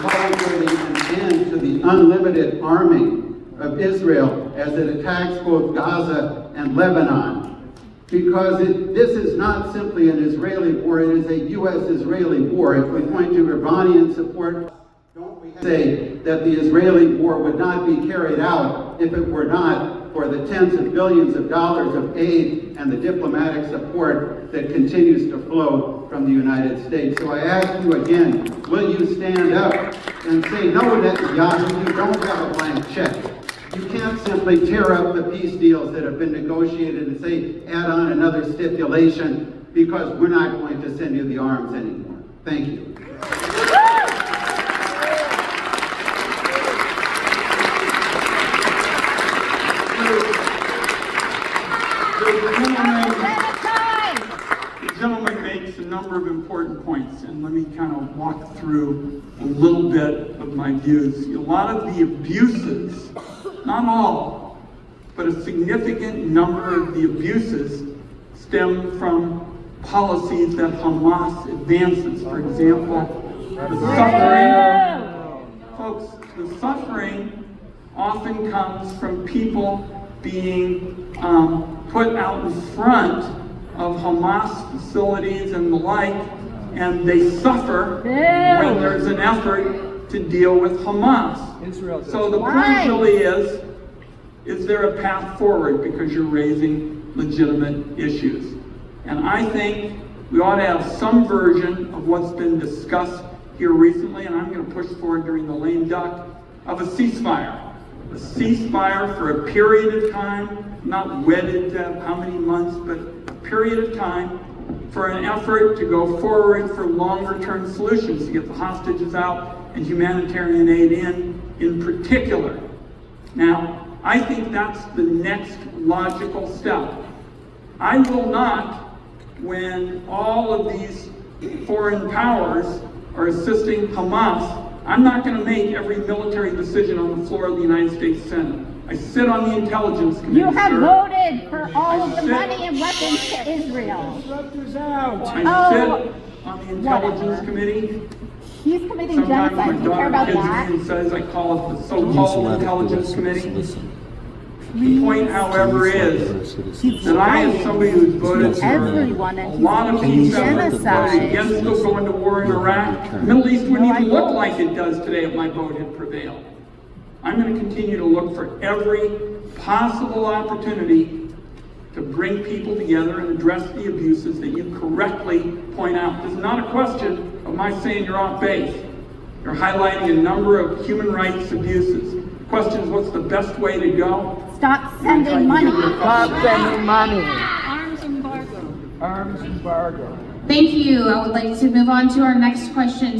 calling for an end to the unlimited arming of Israel as it attacks both Gaza and Lebanon. Because this is not simply an Israeli war, it is a U.S.-Israeli war. If we point to Iranian support, don't we say that the Israeli war would not be carried out if it were not for the tens of billions of dollars of aid and the diplomatic support that continues to flow from the United States. So I ask you again, will you stand up and say, no, Netanyahu, you don't have a blank check. You can't simply tear up the peace deals that have been negotiated and say, add on another stipulation, because we're not going to send you the arms anymore. Thank you. The gentleman makes a number of important points, and let me kind of walk through a little bit of my views. A lot of the abuses, not all, but a significant number of the abuses stem from policies that Hamas advances. For example, the suffering, folks, the suffering often comes from people being put out in front of Hamas facilities and the like, and they suffer when there's an effort to deal with Hamas. So the point really is there a path forward, because you're raising legitimate issues? And I think we ought to have some version of what's been discussed here recently, and I'm going to push forward during the lame duck, of a ceasefire. A ceasefire for a period of time, not wedded to how many months, but a period of time for an effort to go forward for longer-term solutions, to get the hostages out and humanitarian aid in particular. Now, I think that's the next logical step. I will not, when all of these foreign powers are assisting Hamas, I'm not going to make every military decision on the floor of the United States Senate. I sit on the Intelligence Committee. You have voted for all of the money and weapons to Israel. I sit on the Intelligence Committee. He's committing genocide. Do you care about that? And says I call it the so-called Intelligence Committee. The point, however, is that I, as somebody who's voted for a lot of peace efforts, voted against going to war in Iraq, the Middle East wouldn't even look like it does today if my vote had prevailed. I'm going to continue to look for every possible opportunity to bring people together and address the abuses that you correctly point out. This is not a question of my saying you're off base. You're highlighting a number of human rights abuses. The question is, what's the best way to go? Stop sending money. Stop sending money. Arms embargo. Arms embargo. Thank you. I would like to move on to our next question.